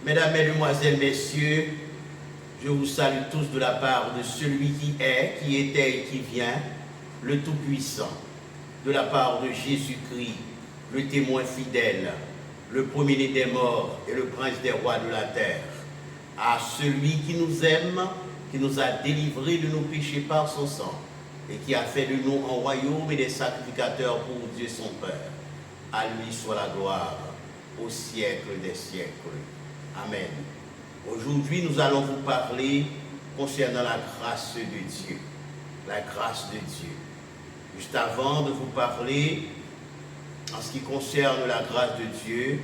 Mesdames, Mesdemoiselles, Messieurs, je vous salue tous de la part de celui qui est, qui était et qui vient, le Tout-Puissant, de la part de Jésus-Christ, le témoin fidèle, le premier-né des morts et le prince des rois de la terre, à celui qui nous aime, qui nous a délivrés de nos péchés par son sang, et qui a fait de nous un royaume et des sacrificateurs pour Dieu son Père. À lui soit la gloire au siècle des siècles. Amen. Aujourd'hui, nous allons vous parler concernant la grâce de Dieu. La grâce de Dieu. Juste avant de vous parler, en ce qui concerne la grâce de Dieu,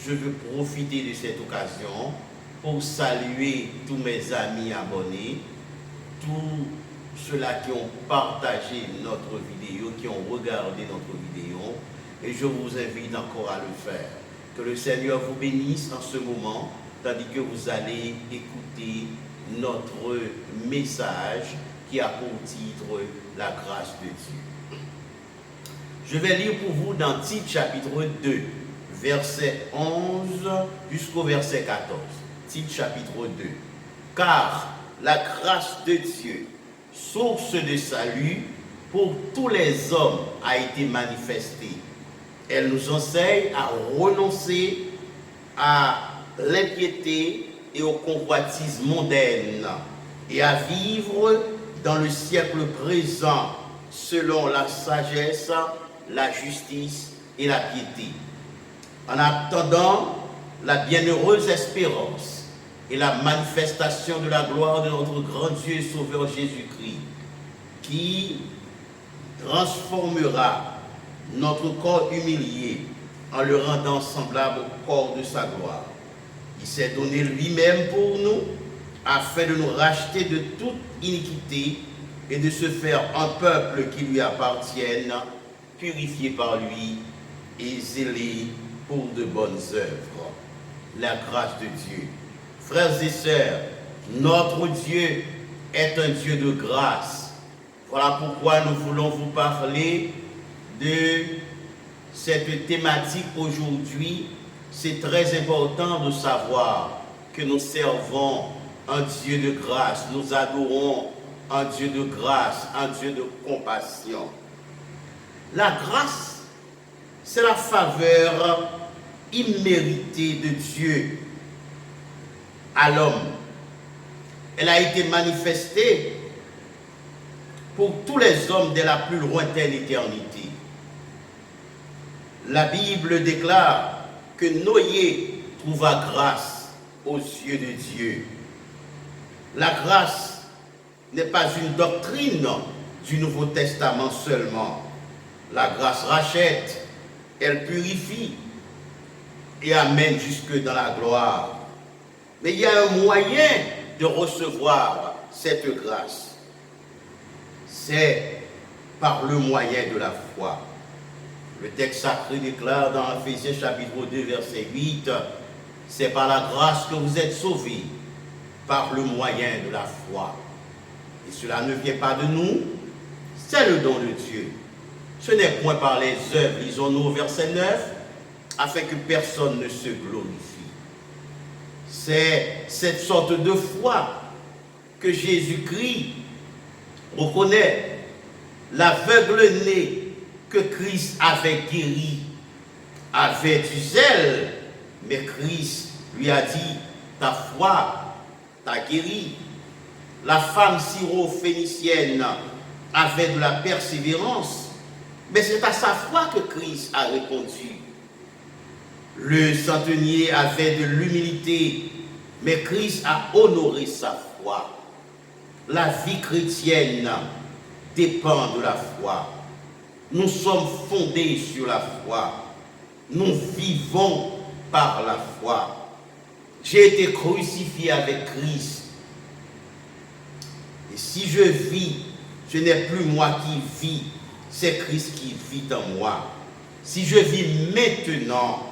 je veux profiter de cette occasion pour saluer tous mes amis abonnés, tous ceux-là qui ont partagé notre vidéo, qui ont regardé notre vidéo, et je vous invite encore à le faire. Que le Seigneur vous bénisse en ce moment, tandis que vous allez écouter notre message qui a pour titre « La grâce de Dieu ». Je vais lire pour vous dans Tite chapitre 2, verset 11 jusqu'au verset 14. Tite chapitre 2. « Car la grâce de Dieu, source de salut pour tous les hommes, a été manifestée. Elle nous enseigne à renoncer à l'impiété et aux convoitises mondaines et à vivre dans le siècle présent selon la sagesse, la justice et la piété. En attendant la bienheureuse espérance et la manifestation de la gloire de notre grand Dieu et Sauveur Jésus-Christ, qui transformera notre corps humilié en le rendant semblable au corps de sa gloire. Il s'est donné lui-même pour nous, afin de nous racheter de toute iniquité et de se faire un peuple qui lui appartienne, purifié par lui et zélé pour de bonnes œuvres. La grâce de Dieu. Frères et sœurs, notre Dieu est un Dieu de grâce. Voilà pourquoi nous voulons vous parler de cette thématique aujourd'hui. C'est très important de savoir que nous servons un Dieu de grâce. Nous adorons un Dieu de grâce, un Dieu de compassion. La grâce, c'est la faveur imméritée de Dieu à l'homme. Elle a été manifestée pour tous les hommes dès la plus lointaine éternité. La Bible déclare que Noé trouva grâce aux yeux de Dieu. La grâce n'est pas une doctrine du Nouveau Testament seulement. La grâce rachète, elle purifie et amène jusque dans la gloire. Mais il y a un moyen de recevoir cette grâce. C'est par le moyen de la foi. Le texte sacré déclare dans Ephésiens chapitre 2, verset 8, « C'est par la grâce que vous êtes sauvés, par le moyen de la foi. Et cela ne vient pas de nous, c'est le don de Dieu. Ce n'est point par les œuvres, lisons-nous au verset 9, afin que personne ne se glorifie. » C'est cette sorte de foi que Jésus-Christ reconnaît. L'aveugle-né que Christ avait guéri avait du zèle, mais Christ lui a dit, ta foi t'a guéri. La femme syro-phénicienne avait de la persévérance, mais c'est à sa foi que Christ a répondu. Le centenier avait de l'humilité, mais Christ a honoré sa foi. La vie chrétienne dépend de la foi. Nous sommes fondés sur la foi. Nous vivons par la foi. J'ai été crucifié avec Christ. Et si je vis, ce n'est plus moi qui vis, c'est Christ qui vit en moi. Si je vis maintenant,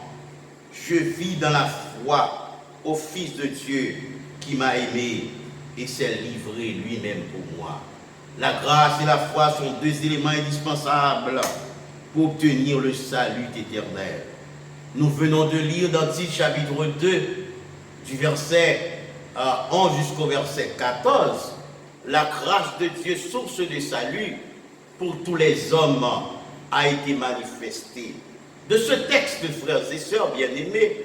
je vis dans la foi au Fils de Dieu qui m'a aimé et s'est livré lui-même pour moi. La grâce et la foi sont deux éléments indispensables pour obtenir le salut éternel. Nous venons de lire dans Tite chapitre 2 du verset 11 jusqu'au verset 14, la grâce de Dieu, source de salut pour tous les hommes, a été manifestée. De ce texte, frères et sœurs bien-aimés,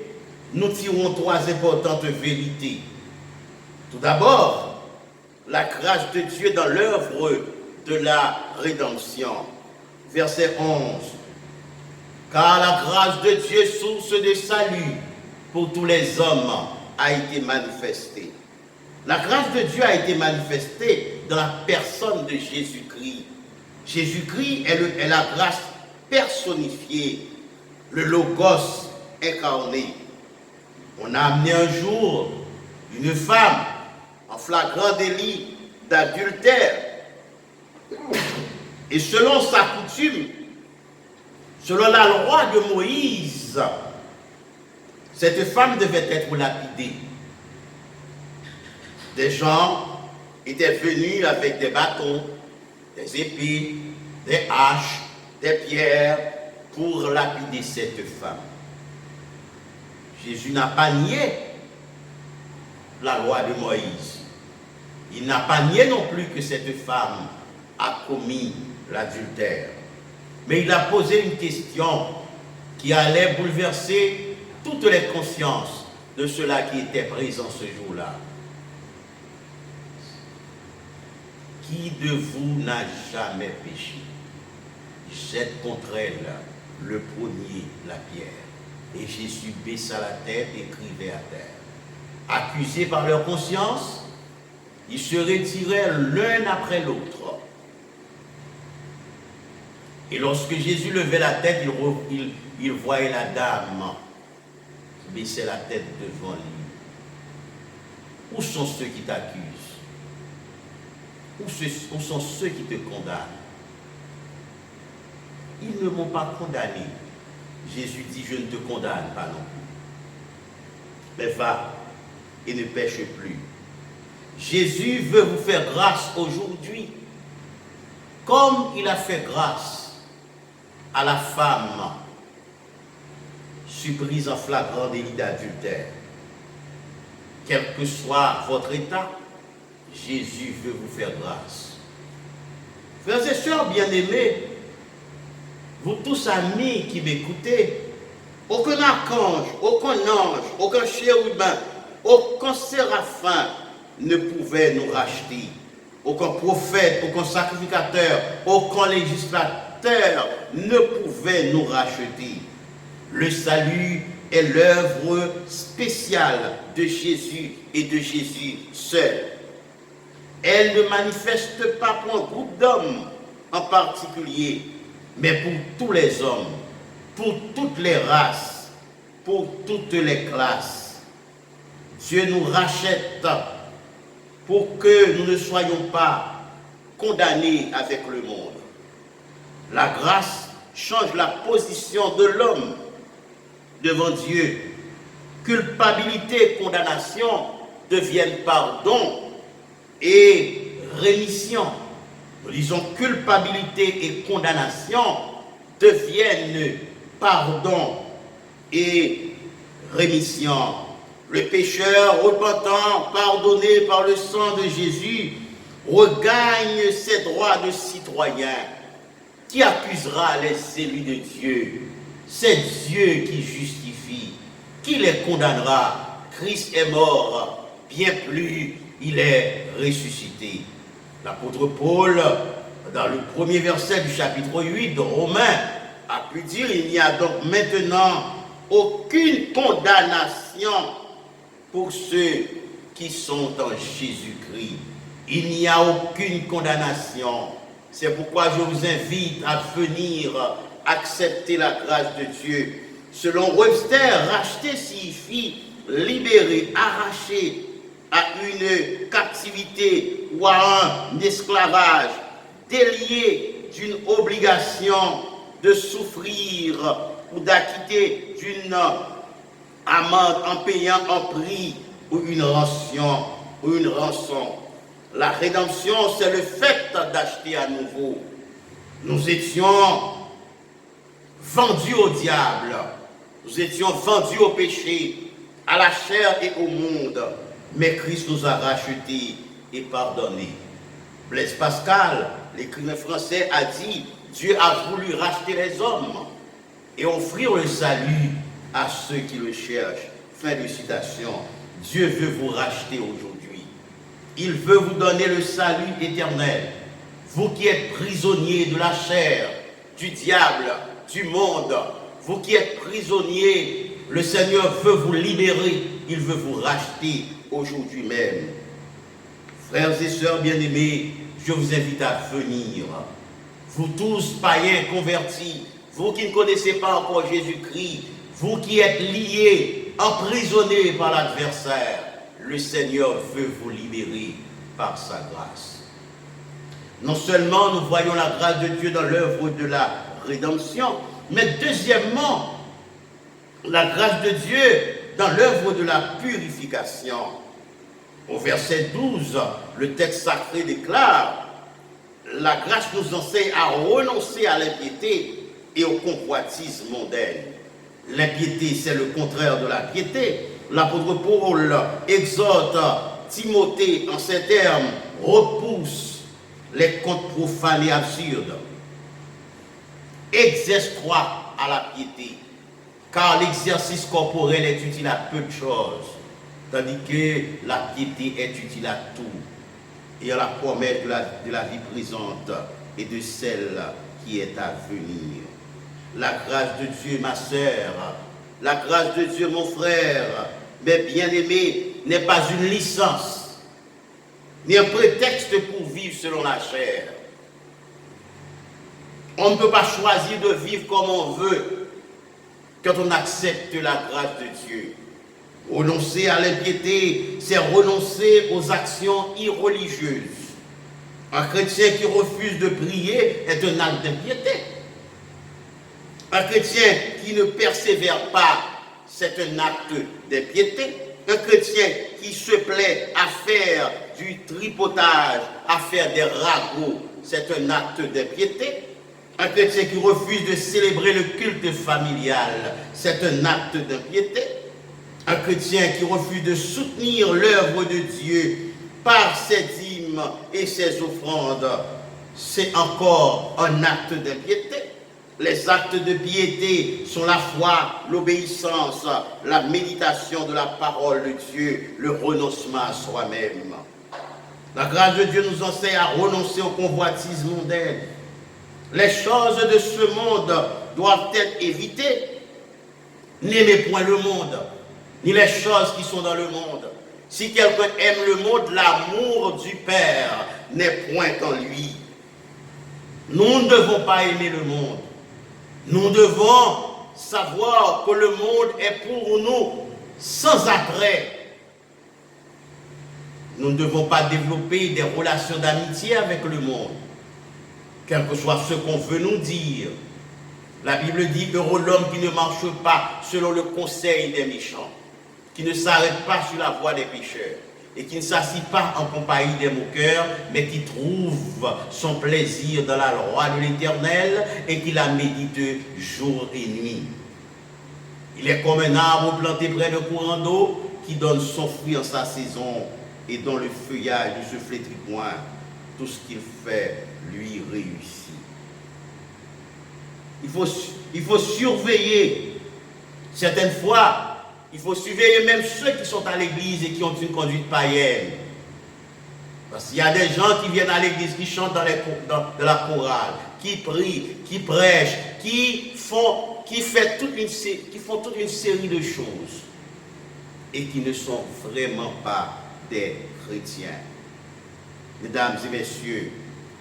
nous tirons trois importantes vérités. Tout d'abord, la grâce de Dieu dans l'œuvre de la rédemption. Verset 11. Car la grâce de Dieu, source de salut pour tous les hommes, a été manifestée. La grâce de Dieu a été manifestée dans la personne de Jésus-Christ. Jésus-Christ est la grâce personnifiée, le Logos incarné. On a amené un jour une femme en flagrant délit d'adultère. Et selon sa coutume, selon la loi de Moïse, cette femme devait être lapidée. Des gens étaient venus avec des bâtons, des épées, des haches, des pierres pour lapider cette femme. Jésus n'a pas nié la loi de Moïse. Il n'a pas nié non plus que cette femme a commis l'adultère. Mais il a posé une question qui allait bouleverser toutes les consciences de ceux-là qui étaient présents ce jour-là. Qui de vous n'a jamais péché? Jette contre elle le premier la pierre. Et Jésus baissa la tête et criait à terre. Accusés par leur conscience, ils se retiraient l'un après l'autre. Et lorsque Jésus levait la tête, il voyait la dame qui baissait la tête devant lui. Où sont ceux qui t'accusent? Où sont ceux qui te condamnent? Ils ne m'ont pas condamné. Jésus dit, je ne te condamne pas non plus. Mais va et ne pêche plus. Jésus veut vous faire grâce aujourd'hui, comme il a fait grâce à la femme surprise en flagrant délit d'adultère. Quel que soit votre état, Jésus veut vous faire grâce. Frères et sœurs bien-aimés, vous tous amis qui m'écoutez, aucun archange, aucun ange, aucun chérubin, aucun séraphin ne pouvait nous racheter. Aucun prophète, aucun sacrificateur, aucun législateur ne pouvait nous racheter. Le salut est l'œuvre spéciale de Jésus et de Jésus seul. Elle ne manifeste pas pour un groupe d'hommes en particulier, mais pour tous les hommes, pour toutes les races, pour toutes les classes. Dieu nous rachète pour que nous ne soyons pas condamnés avec le monde. La grâce change la position de l'homme devant Dieu. Culpabilité et condamnation deviennent pardon et rémission. Nous disons culpabilité et condamnation deviennent pardon et rémission. Le pécheur repentant, pardonné par le sang de Jésus, regagne ses droits de citoyen. Qui accusera les élus de Dieu? C'est Dieu qui justifie. Qui les condamnera? Christ est mort, bien plus, il est ressuscité. L'apôtre Paul, dans le premier verset du chapitre 8 de Romains, a pu dire, il n'y a donc maintenant aucune condamnation pour ceux qui sont en Jésus-Christ. Il n'y a aucune condamnation. C'est pourquoi je vous invite à venir accepter la grâce de Dieu. Selon Webster, racheter signifie libérer, arracher à une captivité ou à un esclavage, délié d'une obligation de souffrir ou d'acquitter d'une amende en payant un prix ou une rançon. La rédemption, c'est le fait d'acheter à nouveau. Nous étions vendus au diable, nous étions vendus au péché, à la chair et au monde, mais Christ nous a rachetés et pardonnés. Blaise Pascal, l'écrivain français, a dit « Dieu a voulu racheter les hommes et offrir le salut à ceux qui le cherchent. » Fin de citation. Dieu veut vous racheter aujourd'hui. Il veut vous donner le salut éternel. Vous qui êtes prisonniers de la chair, du diable, du monde, vous qui êtes prisonniers, le Seigneur veut vous libérer. Il veut vous racheter aujourd'hui même. Frères et sœurs bien-aimés, je vous invite à venir. Vous tous, païens convertis, vous qui ne connaissez pas encore Jésus-Christ, vous qui êtes liés, emprisonnés par l'adversaire, le Seigneur veut vous libérer par sa grâce. Non seulement nous voyons la grâce de Dieu dans l'œuvre de la rédemption, mais deuxièmement, la grâce de Dieu dans l'œuvre de la purification. Au verset 12, le texte sacré déclare « La grâce nous enseigne à renoncer à l'impiété et aux convoitises mondaines. » L'impiété, c'est le contraire de la piété. L'apôtre Paul exhorte Timothée en ces termes, repousse les contes profanes et absurdes. Exerce-toi à la piété, car l'exercice corporel est utile à peu de choses, tandis que la piété est utile à tout, et à la promesse de la vie présente et de celle qui est à venir. La grâce de Dieu, ma sœur, la grâce de Dieu, mon frère, mes bien-aimés, n'est pas une licence, ni un prétexte pour vivre selon la chair. On ne peut pas choisir de vivre comme on veut quand on accepte la grâce de Dieu. Renoncer à l'impiété, c'est renoncer aux actions irreligieuses. Un chrétien qui refuse de prier est un acte d'impiété. Un chrétien qui ne persévère pas, c'est un acte d'impiété. Un chrétien qui se plaît à faire du tripotage, à faire des ragots, c'est un acte d'impiété. Un chrétien qui refuse de célébrer le culte familial, c'est un acte d'impiété. Un chrétien qui refuse de soutenir l'œuvre de Dieu par ses dîmes et ses offrandes, c'est encore un acte d'impiété. Les actes de piété sont la foi, l'obéissance, la méditation de la parole de Dieu, le renoncement à soi-même. La grâce de Dieu nous enseigne à renoncer aux convoitises mondaines. Les choses de ce monde doivent être évitées. N'aimez point le monde, ni les choses qui sont dans le monde. Si quelqu'un aime le monde, l'amour du Père n'est point en lui. Nous ne devons pas aimer le monde. Nous devons savoir que le monde est pour nous sans attrait. Nous ne devons pas développer des relations d'amitié avec le monde, quel que soit ce qu'on veut nous dire. La Bible dit « Heureux l'homme qui ne marche pas selon le conseil des méchants, qui ne s'arrête pas sur la voie des pécheurs, et qui ne s'assit pas en compagnie des moqueurs, mais qui trouve son plaisir dans la loi de l'Éternel et qui la médite jour et nuit. Il est comme un arbre planté près de courant d'eau qui donne son fruit en sa saison et dont le feuillage ne se flétrit point. Tout ce qu'il fait lui réussit. Il faut surveiller. Certaines fois, il faut surveiller même ceux qui sont à l'église et qui ont une conduite païenne. Parce qu'il y a des gens qui viennent à l'église, qui chantent dans la chorale, qui prient, qui prêchent, qui font toute une série de choses et qui ne sont vraiment pas des chrétiens. Mesdames et messieurs,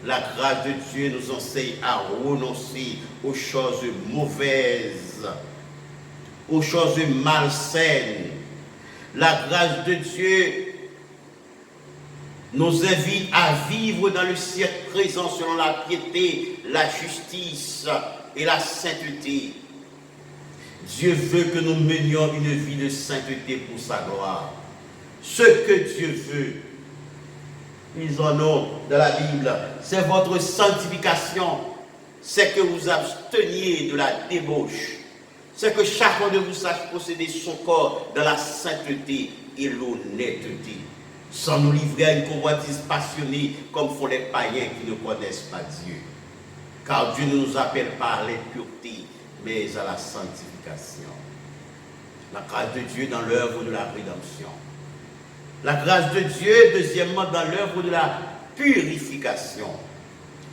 la grâce de Dieu nous enseigne à renoncer aux choses mauvaises, aux choses malsaines. La grâce de Dieu nous invite à vivre dans le siècle présent selon la piété, la justice et la sainteté. Dieu veut que nous menions une vie de sainteté pour sa gloire. Ce que Dieu veut, ils en ont dans la Bible, c'est votre sanctification, c'est que vous absteniez de la débauche, c'est que chacun de vous sache posséder son corps dans la sainteté et l'honnêteté, sans nous livrer à une convoitise passionnée comme font les païens qui ne connaissent pas Dieu. Car Dieu ne nous appelle pas à l'impureté, mais à la sanctification. La grâce de Dieu dans l'œuvre de la rédemption. La grâce de Dieu, deuxièmement, dans l'œuvre de la purification.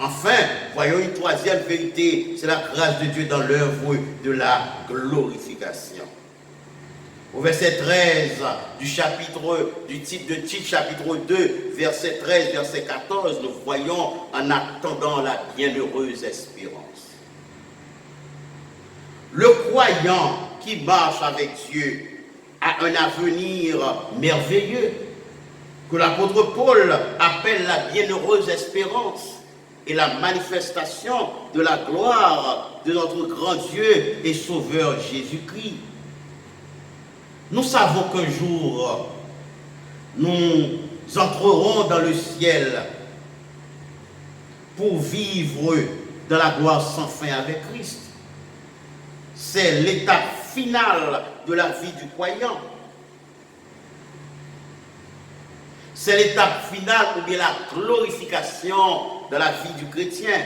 Enfin, voyons une troisième vérité, c'est la grâce de Dieu dans l'œuvre de la glorification. Au verset 13 du titre de Tite, chapitre 2, verset 13, verset 14, nous voyons en attendant la bienheureuse espérance. Le croyant qui marche avec Dieu a un avenir merveilleux, que l'apôtre Paul appelle la bienheureuse espérance et la manifestation de la gloire de notre grand Dieu et Sauveur Jésus-Christ. Nous savons qu'un jour, nous entrerons dans le ciel pour vivre dans la gloire sans fin avec Christ. C'est l'étape finale de la vie du croyant. C'est l'étape finale ou bien la glorification de la vie du chrétien.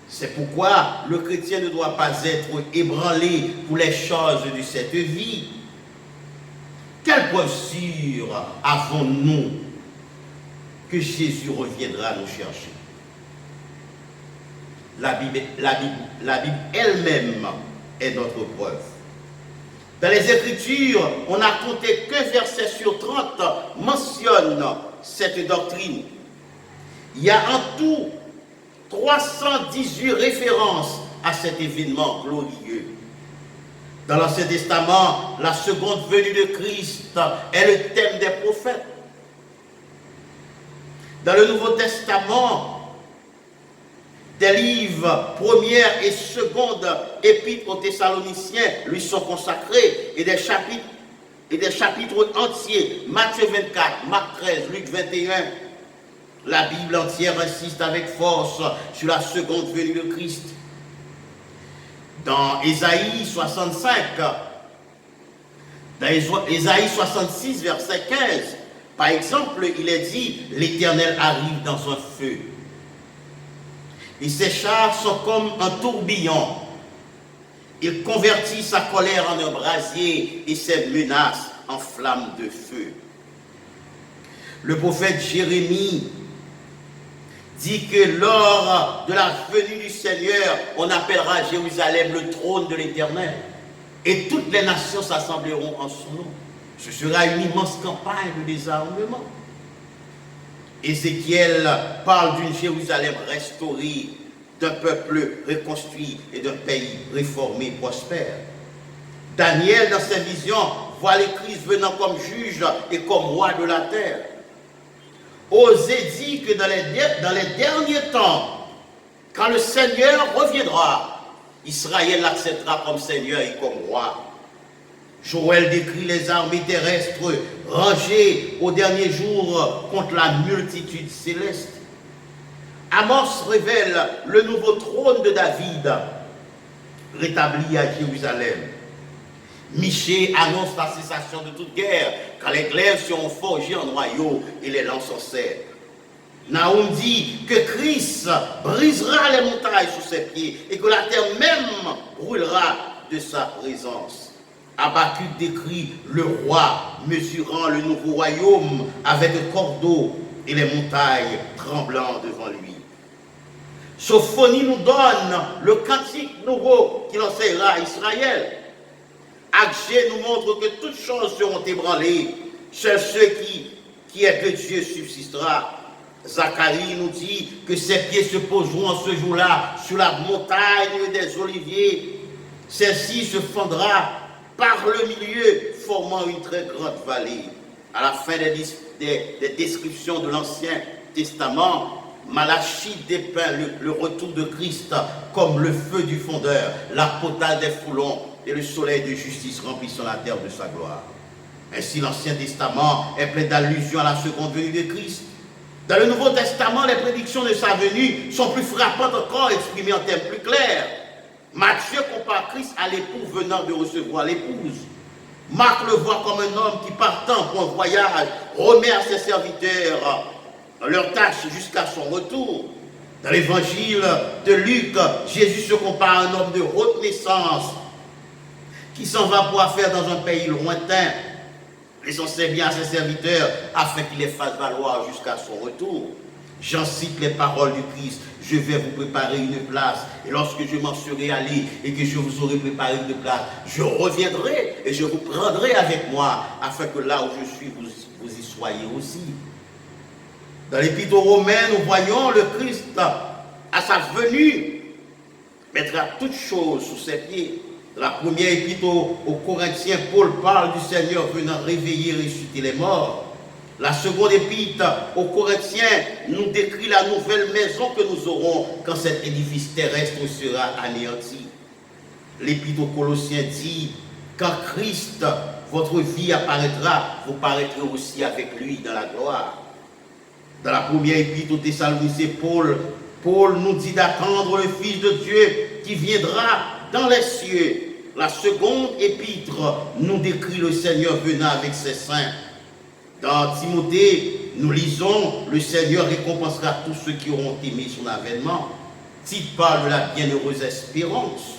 C'est pourquoi le chrétien ne doit pas être ébranlé pour les choses de cette vie. Quelle preuve sûre avons-nous que Jésus reviendra nous chercher? La Bible elle-même est notre preuve. Dans les Écritures, on n'a compté qu'un verset sur 30 mentionne cette doctrine. Il y a en tout 318 références à cet événement glorieux. Dans l'Ancien Testament, la seconde venue de Christ est le thème des prophètes. Dans le Nouveau Testament, des livres première et seconde épîtres aux Thessaloniciens lui sont consacrés et des chapitres entiers, Matthieu 24, Marc 13, Luc 21. La Bible entière insiste avec force sur la seconde venue de Christ. Dans Ésaïe 65, dans Ésaïe 66, verset 15, par exemple, il est dit « L'Éternel arrive dans un feu. Et ses chars sont comme un tourbillon. Il convertit sa colère en un brasier et ses menaces en flammes de feu. » Le prophète Jérémie dit que lors de la venue du Seigneur, on appellera Jérusalem le trône de l'Éternel. Et toutes les nations s'assembleront en son nom. Ce sera une immense campagne de désarmement. Ézéchiel parle d'une Jérusalem restaurée, d'un peuple reconstruit et d'un pays réformé, prospère. Daniel, dans sa vision, voit le Christ venant comme juge et comme roi de la terre. Osée dit que dans les derniers temps, quand le Seigneur reviendra, Israël l'acceptera comme Seigneur et comme roi. Joël décrit les armées terrestres rangées au dernier jour contre la multitude céleste. Amos révèle le nouveau trône de David, rétabli à Jérusalem. Michée annonce la cessation de toute guerre, quand les glaives seront forgés en noyaux et les lances en serre. Naoum dit que Christ brisera les montagnes sous ses pieds et que la terre même brûlera de sa présence. Habakkuk décrit le roi mesurant le nouveau royaume avec un cordeau et les montagnes tremblant devant lui. Sophonie nous donne le cantique nouveau qu'il enseignera à Israël. Agé nous montre que toutes choses seront ébranlées. Seul ceux qui est de Dieu subsistera. Zacharie nous dit que ses pieds se poseront en ce jour-là sur la montagne des Oliviers. Celle-ci se fendra par le milieu, formant une très grande vallée. À la fin des descriptions de l'Ancien Testament, Malachie dépeint le retour de Christ comme le feu du fondeur, la potale des foulons et le soleil de justice remplissant la terre de sa gloire. Ainsi, l'Ancien Testament est plein d'allusions à la seconde venue de Christ. Dans le Nouveau Testament, les prédictions de sa venue sont plus frappantes encore, exprimées en termes plus clairs. Matthieu compare Christ à l'époux venant de recevoir l'épouse. Marc le voit comme un homme qui, partant pour un voyage, remet à ses serviteurs leur tâche jusqu'à son retour. Dans l'évangile de Luc, Jésus se compare à un homme de haute naissance qui s'en va pour affaire dans un pays lointain, laissant ses biens à ses serviteurs afin qu'il les fasse valoir jusqu'à son retour. J'en cite les paroles du Christ. Je vais vous préparer une place. Et lorsque je m'en serai allé et que je vous aurai préparé une place, je reviendrai et je vous prendrai avec moi, afin que là où je suis, vous y soyez aussi. Dans l'Épître aux Romains, nous voyons le Christ, à sa venue, mettra toutes choses sous ses pieds. Dans la première Épître aux Corinthiens, Paul parle du Seigneur venant réveiller et ressusciter les morts. La seconde épître aux Corinthiens nous décrit la nouvelle maison que nous aurons quand cet édifice terrestre sera anéanti. L'épître aux Colossiens dit, quand Christ, votre vie apparaîtra, vous paraîtrez aussi avec lui dans la gloire. Dans la première épître aux Thessaloniciens, Paul nous dit d'attendre le Fils de Dieu qui viendra dans les cieux. La seconde épître nous décrit le Seigneur venant avec ses saints. Dans Timothée, nous lisons, le Seigneur récompensera tous ceux qui auront aimé son avènement. Tite parle de la bienheureuse espérance.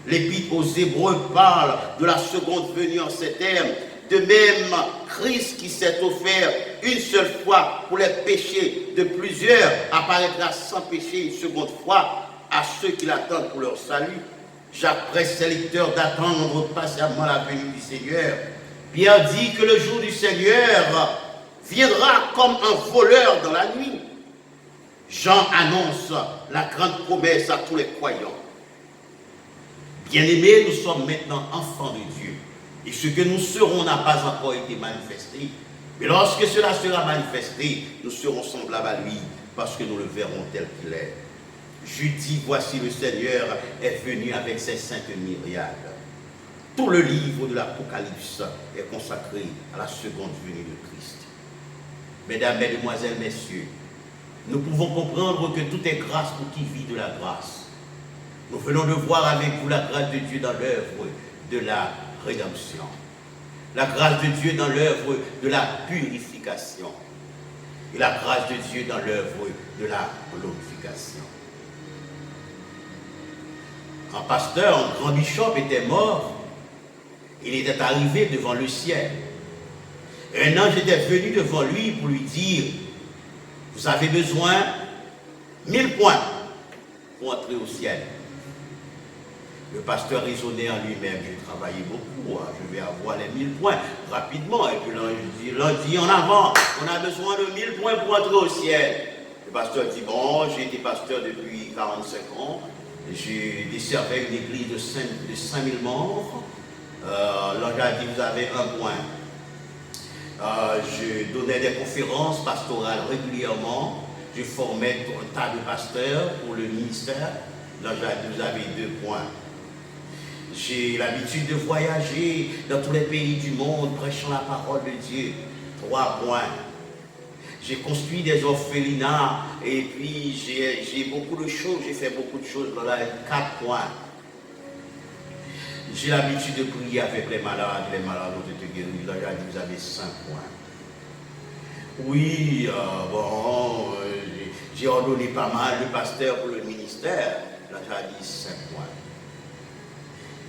L'Épître aux Hébreux parle de la seconde venue en ces termes. De même, Christ qui s'est offert une seule fois pour les péchés de plusieurs apparaîtra sans péché une seconde fois à ceux qui l'attendent pour leur salut. Jacques presse ses lecteurs d'attendre patiemment la venue du Seigneur. Pierre dit que le jour du Seigneur viendra comme un voleur dans la nuit. Jean annonce la grande promesse à tous les croyants. Bien-aimés, nous sommes maintenant enfants de Dieu. Et ce que nous serons n'a pas encore été manifesté. Mais lorsque cela sera manifesté, nous serons semblables à lui, parce que nous le verrons tel qu'il est. Judith, voici le Seigneur est venu avec ses saintes myriades. Tout le livre de l'Apocalypse est consacré à la seconde venue de Christ. Mesdames, mesdemoiselles, messieurs, nous pouvons comprendre que tout est grâce pour qui vit de la grâce. Nous venons de voir avec vous la grâce de Dieu dans l'œuvre de la rédemption. La grâce de Dieu dans l'œuvre de la purification. Et la grâce de Dieu dans l'œuvre de la glorification. Un pasteur, un grand bishop était mort. Il était arrivé devant le ciel. Un ange était venu devant lui pour lui dire, vous avez besoin 1000 points pour entrer au ciel. Le pasteur raisonnait en lui-même, j'ai travaillé beaucoup, je vais avoir les 1000 points rapidement. Et puis l'ange dit en avant, on a besoin de 1000 points pour entrer au ciel. Le pasteur dit, bon, j'ai été pasteur depuis 45 ans, j'ai desservi une église de 5000 membres. L'ange a dit, vous avez 1 point. Je donnais des conférences pastorales régulièrement. Je formais un tas de pasteurs pour le ministère. L'ange a dit, vous avez 2 points. J'ai l'habitude de voyager dans tous les pays du monde, prêchant la parole de Dieu. 3 points. J'ai construit des orphelinats et puis j'ai beaucoup de choses, j'ai fait beaucoup de choses dans la 4 points. J'ai l'habitude de prier avec les malades ont été guéris. Là, j'ai dit, vous avez 5 points. Oui, j'ai ordonné pas mal de pasteurs pour le ministère. Là, j'ai dit 5 points.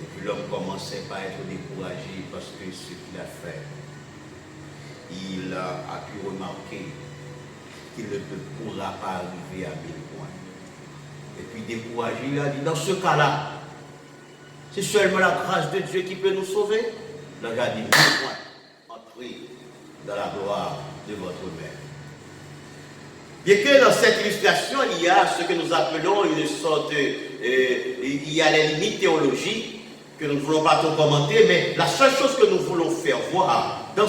Et puis l'homme commençait par être découragé parce que ce qu'il a fait, il a pu remarquer qu'il ne pourra pas arriver à 1000 points. Et puis découragé, il a dit, dans ce cas-là, c'est seulement la grâce de Dieu qui peut nous sauver. Là, j'ai dit, 1000 points, entrez dans la gloire de votre Mère. Bien que dans cette illustration, il y a ce que nous appelons une sorte, il y a les limites théologiques que nous ne voulons pas trop commenter, mais la seule chose que nous voulons faire voir dans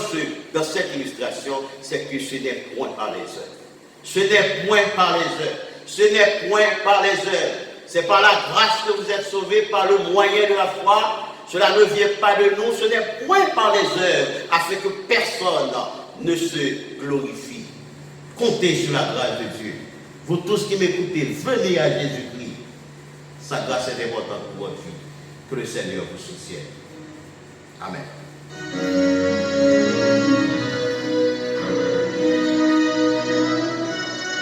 cette illustration, c'est que ce n'est point par les œuvres. Ce n'est point par les œuvres. Ce n'est point par les œuvres. C'est par la grâce que vous êtes sauvés, par le moyen de la foi. Cela ne vient pas de nous, ce n'est point par les œuvres, afin que personne ne se glorifie. Comptez sur la grâce de Dieu. Vous tous qui m'écoutez, venez à Jésus-Christ. Sa grâce est importante pour votre vie. Que le Seigneur vous soutienne. Amen.